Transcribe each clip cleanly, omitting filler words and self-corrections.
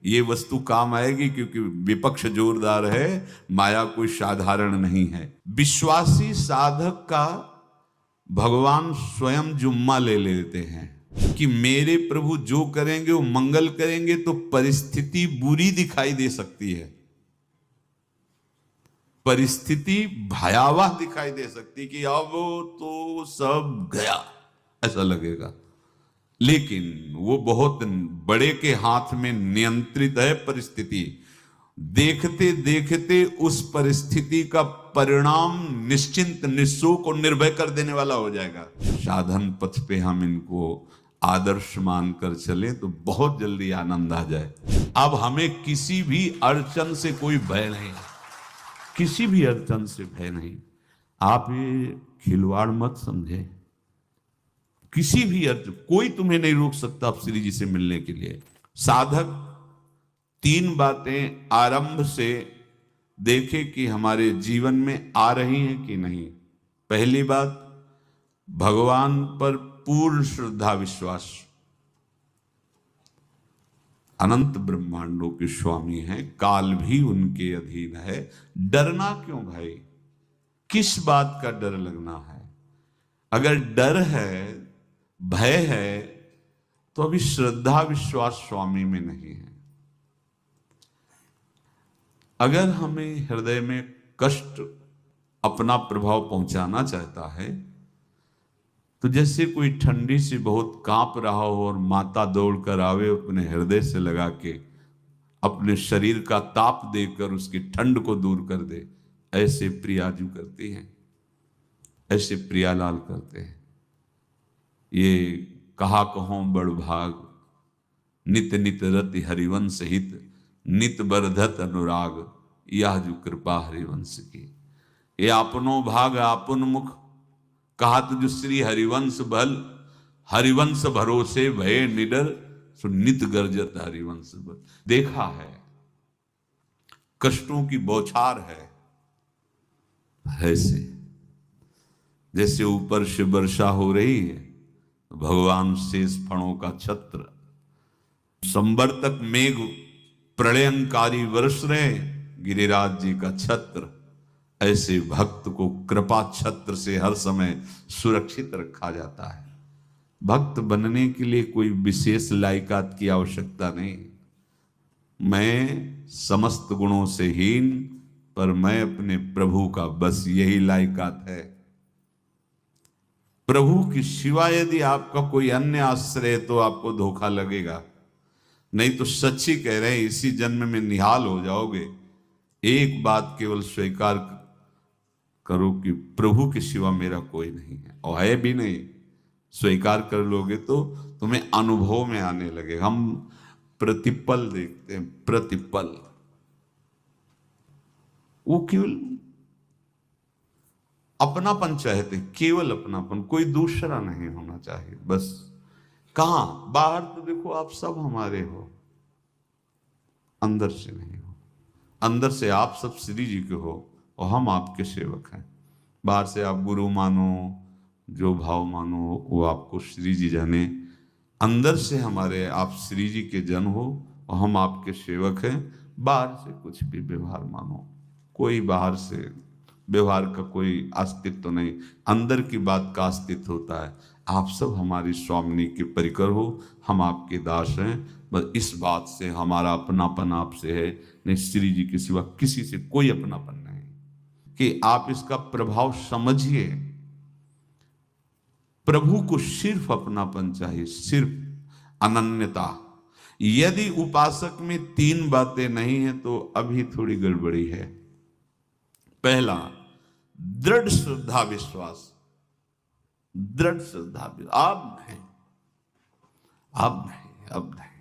ये वस्तु काम आएगी, क्योंकि विपक्ष जोरदार है, माया कोई साधारण नहीं है। विश्वासी साधक का भगवान स्वयं जुम्मा ले लेते हैं कि मेरे प्रभु जो करेंगे वो मंगल करेंगे। तो परिस्थिति बुरी दिखाई दे सकती है, परिस्थिति भयावह दिखाई दे सकती कि अब तो सब गया, ऐसा लगेगा। लेकिन वो बहुत बड़े के हाथ में नियंत्रित है परिस्थिति। देखते देखते उस परिस्थिति का परिणाम निश्चिंत, निःशोक और निर्भय कर देने वाला हो जाएगा। साधन पथ पे हम इनको आदर्श मानकर चले तो बहुत जल्दी आनंद आ जाए। अब हमें किसी भी अड़चन से कोई भय नहीं, किसी भी अड़चन से भय नहीं। आप ये खिलवाड़ मत समझे, किसी भी अर्थ कोई तुम्हें नहीं रोक सकता आप श्री जी से मिलने के लिए। साधक तीन बातें आरंभ से देखे कि हमारे जीवन में आ रही हैं कि नहीं। पहली बात, भगवान पर पूर्ण श्रद्धा विश्वास। अनंत ब्रह्मांडों के स्वामी हैं, काल भी उनके अधीन है। डरना क्यों भाई, किस बात का डर लगना है? अगर डर है, भय है, तो अभी श्रद्धा विश्वास स्वामी में नहीं है। अगर हमें हृदय में कष्ट अपना प्रभाव पहुंचाना चाहता है, तो जैसे कोई ठंडी से बहुत कांप रहा हो और माता दौड़कर आवे, अपने हृदय से लगा के अपने शरीर का ताप देकर उसकी ठंड को दूर कर दे, ऐसे प्रियाजू करती हैं, ऐसे प्रियालाल करते हैं। ये कहा कहो बड़ भाग, नित नित रति हरिवंश हित, नित बरधत अनुराग, यह जो कृपा हरिवंश की। ये आपनो भाग आपन मुख, कहा तुझ श्री हरिवंश बल, हरिवंश भरोसे भय निडर, सो नित गर्जत हरिवंश बल। देखा है, कष्टों की बौछार है, ऐसे जैसे ऊपर से वर्षा हो रही है, भगवान शेष फणों का छत्र, संवर्तक मेघ प्रलयंकारी वर्ष रहे, गिरिराज जी का छत्र। ऐसे भक्त को कृपा छत्र से हर समय सुरक्षित रखा जाता है। भक्त बनने के लिए कोई विशेष लायकात की आवश्यकता नहीं। मैं समस्त गुणों से हीन, पर मैं अपने प्रभु का, बस यही लायकात है। प्रभु की सिवा यदि आपका कोई अन्य आश्रय है तो आपको धोखा लगेगा। नहीं तो सच्ची कह रहे हैं, इसी जन्म में निहाल हो जाओगे। एक बात केवल स्वीकार करो कि प्रभु के सिवा मेरा कोई नहीं है, और है भी नहीं। स्वीकार कर लोगे तो तुम्हें अनुभव में आने लगे। हम प्रतिपल देखते हैं, प्रतिपल, वो केवल अपनापन चाहते, केवल अपनापन, कोई दूसरा नहीं होना चाहिए। बस कहां बाहर तो देखो आप सब हमारे हो, अंदर से नहीं हो। अंदर से आप सब श्री जी के हो और हम आपके सेवक हैं। बाहर से आप गुरु मानो, जो भाव मानो वो आपको श्री जी जाने। अंदर से हमारे आप श्री जी के जन हो और हम आपके सेवक हैं। बाहर से कुछ भी व्यवहार मानो, कोई बाहर से व्यवहार का कोई अस्तित्व नहीं, अंदर की बात का अस्तित्व होता है। आप सब हमारी स्वामिनी के परिकर हो, हम आपके दास हैं। बस इस बात से हमारा अपनापन आपसे है, नहीं श्री जी के सिवा किसी से कोई अपनापन नहीं। कि आप इसका प्रभाव समझिए। प्रभु को सिर्फ अपनापन चाहिए, सिर्फ अनन्यता। यदि उपासक में तीन बातें नहीं है तो अभी थोड़ी गड़बड़ी है। पहला, दृढ़ श्रद्धा विश्वास। दृढ़ श्रद्धा, अब नहीं, अब नहीं, अब नहीं,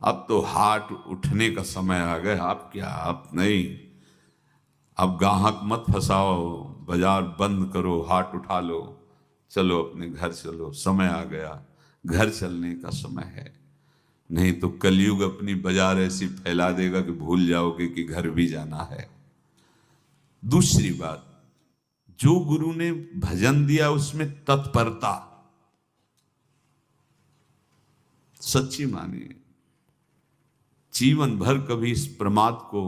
अब तो हाथ उठने का समय आ गया। अब क्या, अब नहीं, अब गाहक मत फंसाओ, बाजार बंद करो, हाथ उठा लो, चलो अपने घर चलो। समय आ गया, घर चलने का समय है। नहीं तो कलयुग अपनी बाजार ऐसी फैला देगा कि भूल जाओगे कि घर भी जाना है। दूसरी बात, जो गुरु ने भजन दिया उसमें तत्परता, सच्ची मानिए। जीवन भर कभी इस प्रमाद को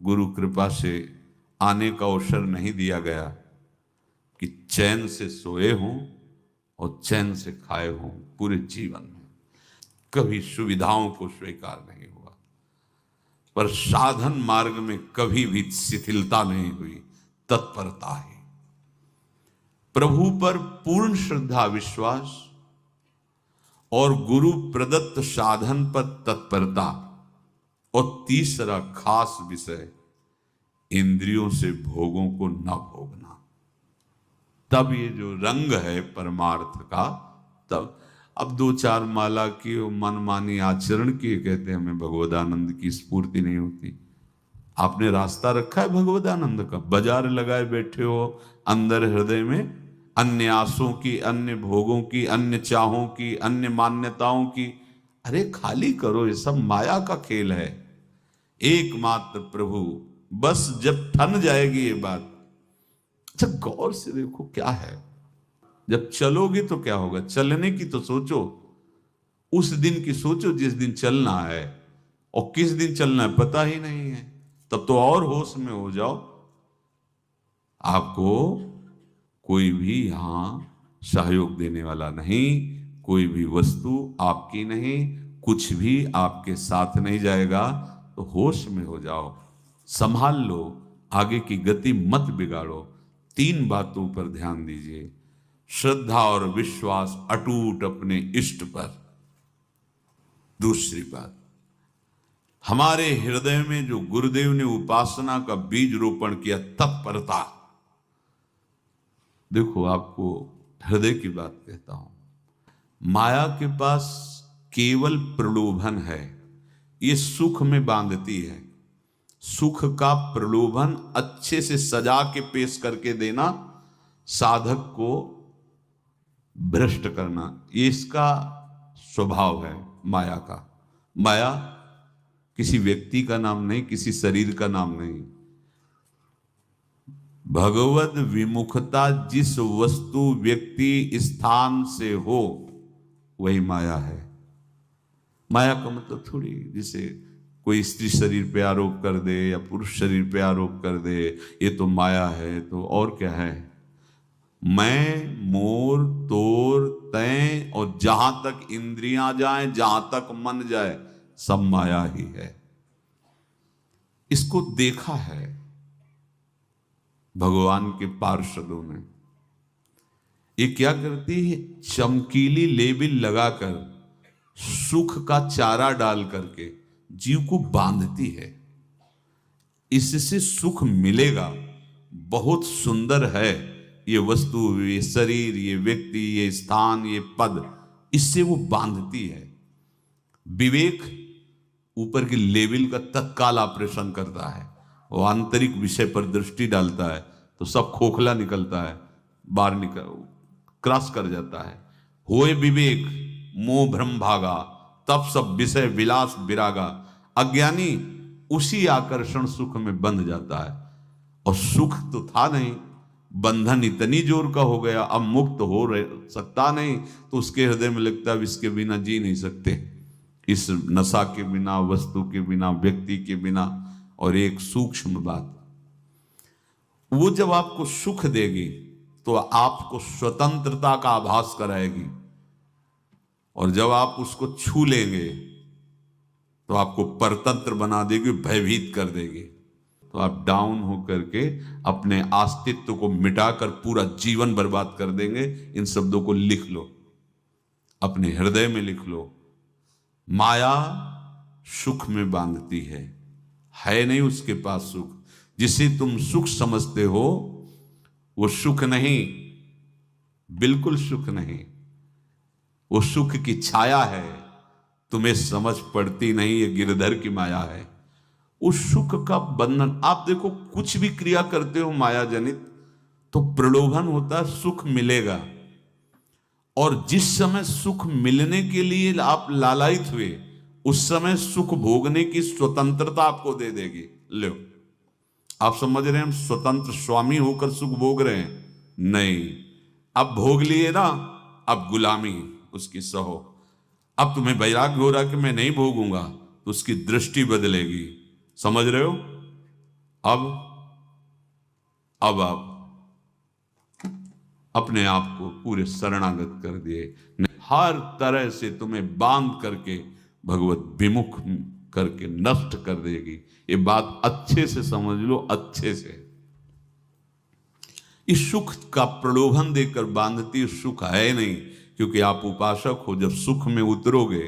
गुरु कृपा से आने का अवसर नहीं दिया गया कि चैन से सोए हों और चैन से खाए हों। पूरे जीवन में कभी सुविधाओं को स्वीकार नहीं हुआ, पर साधन मार्ग में कभी भी शिथिलता नहीं हुई, तत्परता है। प्रभु पर पूर्ण श्रद्धा विश्वास और गुरु प्रदत्त साधन पर तत्परता, और तीसरा खास विषय इंद्रियों से भोगों को न भोगना। तब ये जो रंग है परमार्थ का, तब अब 2-4 माला की मनमानी आचरण की कहते हैं हमें भगवदानंद की स्फूर्ति नहीं होती। आपने रास्ता रखा है भगवदानंद का, बाजार लगाए बैठे हो अंदर हृदय में अन्य आसों की, अन्य भोगों की, अन्य चाहों की, अन्य मान्यताओं की। अरे खाली करो, ये सब माया का खेल है। एकमात्र प्रभु, बस जब ठन जाएगी ये बात। अच्छा गौर से देखो क्या है, जब चलोगे तो क्या होगा, चलने की तो सोचो, उस दिन की सोचो जिस दिन चलना है, और किस दिन चलना है पता ही नहीं है, तब तो और होश में हो जाओ। आपको कोई भी यहां सहयोग देने वाला नहीं, कोई भी वस्तु आपकी नहीं, कुछ भी आपके साथ नहीं जाएगा। तो होश में हो जाओ, संभाल लो, आगे की गति मत बिगाड़ो। 3 बातों पर ध्यान दीजिए, श्रद्धा और विश्वास अटूट अपने इष्ट पर। दूसरी बात, हमारे हृदय में जो गुरुदेव ने उपासना का बीज रोपण किया, तत्परता। देखो आपको हृदय की बात कहता हूं, माया के पास केवल प्रलोभन है, ये सुख में बांधती है। सुख का प्रलोभन अच्छे से सजा के पेश करके देना, साधक को भ्रष्ट करना, ये इसका स्वभाव है माया का। माया किसी व्यक्ति का नाम नहीं, किसी शरीर का नाम नहीं। भगवत विमुखता जिस वस्तु व्यक्ति स्थान से हो वही माया है। माया का मतलब थोड़ी जिसे कोई स्त्री शरीर पे आरोप कर दे या पुरुष शरीर पे आरोप कर दे ये तो माया है, तो और क्या है। मैं, मोर, तोर, तैं और जहां तक इंद्रियां जाएं, जहां तक मन जाए, सब माया ही है। इसको देखा है भगवान के पार्षदों ने। ये क्या करती है, चमकीली लेबिल लगाकर, सुख का चारा डाल करके जीव को बांधती है। इससे सुख मिलेगा, बहुत सुंदर है ये वस्तु, ये शरीर, ये व्यक्ति, ये स्थान, ये पद, इससे वो बांधती है। विवेक ऊपर की लेवल का तत्काल ऑपरेशन करता है, वो आंतरिक विषय पर दृष्टि डालता है तो सब खोखला निकलता है, बाहर निकल क्रॉस कर जाता है। होए विवेक मोह भ्रम भागा, तब सब विषय विलास विरागा। अज्ञानी उसी आकर्षण सुख में बंध जाता है, और सुख तो था नहीं, बंधन इतनी जोर का हो गया, अब मुक्त हो सकता नहीं, तो उसके हृदय में लगता है इसके बिना जी नहीं सकते, इस नशा के बिना, वस्तु के बिना, व्यक्ति के बिना। और एक सूक्ष्म बात, वो जब आपको सुख देगी तो आपको स्वतंत्रता का आभास कराएगी, और जब आप उसको छू लेंगे तो आपको परतंत्र बना देगी, भयभीत कर देगी। तो आप डाउन होकर के अपने अस्तित्व को मिटाकर पूरा जीवन बर्बाद कर देंगे। इन शब्दों को लिख लो, अपने हृदय में लिख लो। माया सुख में बांधती है नहीं उसके पास सुख। जिसे तुम सुख समझते हो वो सुख नहीं, बिल्कुल सुख नहीं, वो सुख की छाया है, तुम्हें समझ पड़ती नहीं, ये गिरधर की माया है। उस सुख का बंधन, आप देखो कुछ भी क्रिया करते हो माया जनित तो प्रलोभन होता है, सुख मिलेगा, और जिस समय सुख मिलने के लिए आप लालायित हुए उस समय सुख भोगने की स्वतंत्रता आपको दे देगी। लो, आप समझ रहे हैं हम स्वतंत्र स्वामी होकर सुख भोग रहे हैं? नहीं, अब भोग लिए ना, अब गुलामी उसकी सहो। अब तुम्हें वैराग्य हो रहा कि मैं नहीं भोगूंगा, तो उसकी दृष्टि बदलेगी। समझ रहे हो? अब आप अपने आप को पूरे शरणागत कर दिए, हर तरह से तुम्हें बांध करके भगवत विमुख करके नष्ट कर देगी। ये बात अच्छे से समझ लो, अच्छे से। इस सुख का प्रलोभन देकर बांधती सुख है नहीं, क्योंकि आप उपासक हो। जब सुख में उतरोगे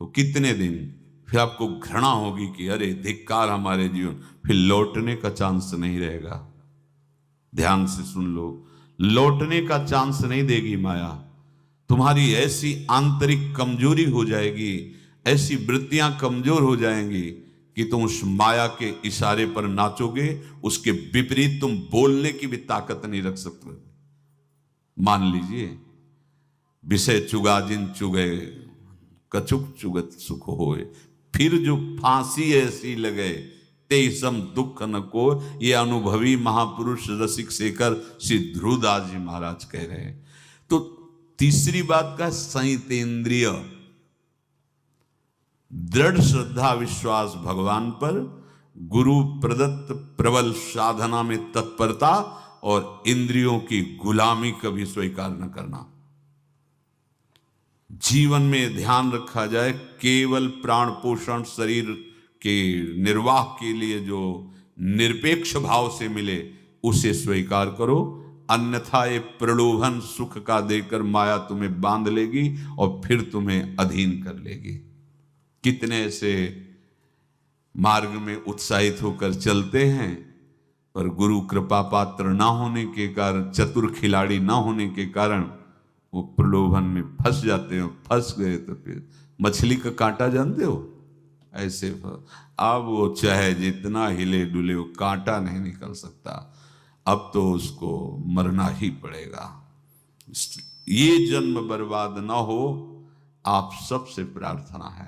तो कितने दिन फिर आपको घृणा होगी कि अरे धिक्कार हमारे जीवन, फिर लौटने का चांस नहीं रहेगा। ध्यान से सुन लो, लौटने का चांस नहीं देगी माया। तुम्हारी ऐसी आंतरिक कमजोरी हो जाएगी, ऐसी वृत्तियां कमजोर हो जाएंगी कि तुम उस माया के इशारे पर नाचोगे, उसके विपरीत तुम बोलने की भी ताकत नहीं रख सकते। मान लीजिए, विषय चुगा जिन चुगे, कछुक चुगत सुख होए, फिर जो फांसी ऐसी लगे तेसम दुख न को। ये अनुभवी महापुरुष रसिक शेखर श्री ध्रुवदास जी महाराज कह रहे हैं। तो तीसरी बात का संयतेंद्रिय, दृढ़ श्रद्धा विश्वास भगवान पर, गुरु प्रदत्त प्रबल साधना में तत्परता, और इंद्रियों की गुलामी कभी स्वीकार न करना। जीवन में ध्यान रखा जाए, केवल प्राण पोषण शरीर के निर्वाह के लिए जो निरपेक्ष भाव से मिले उसे स्वीकार करो, अन्यथा ये प्रलोभन सुख का देकर माया तुम्हें बांध लेगी और फिर तुम्हें अधीन कर लेगी। कितने ऐसे मार्ग में उत्साहित होकर चलते हैं, पर गुरु कृपा पात्र ना होने के कारण, चतुर खिलाड़ी ना होने के कारण वो प्रलोभन में फंस जाते हैं। फंस गए तो फिर मछली का कांटा जानते हो, ऐसे अब वो चाहे जितना हिले डुले वो कांटा नहीं निकल सकता, अब तो उसको मरना ही पड़ेगा। ये जन्म बर्बाद ना हो, आप सबसे प्रार्थना है।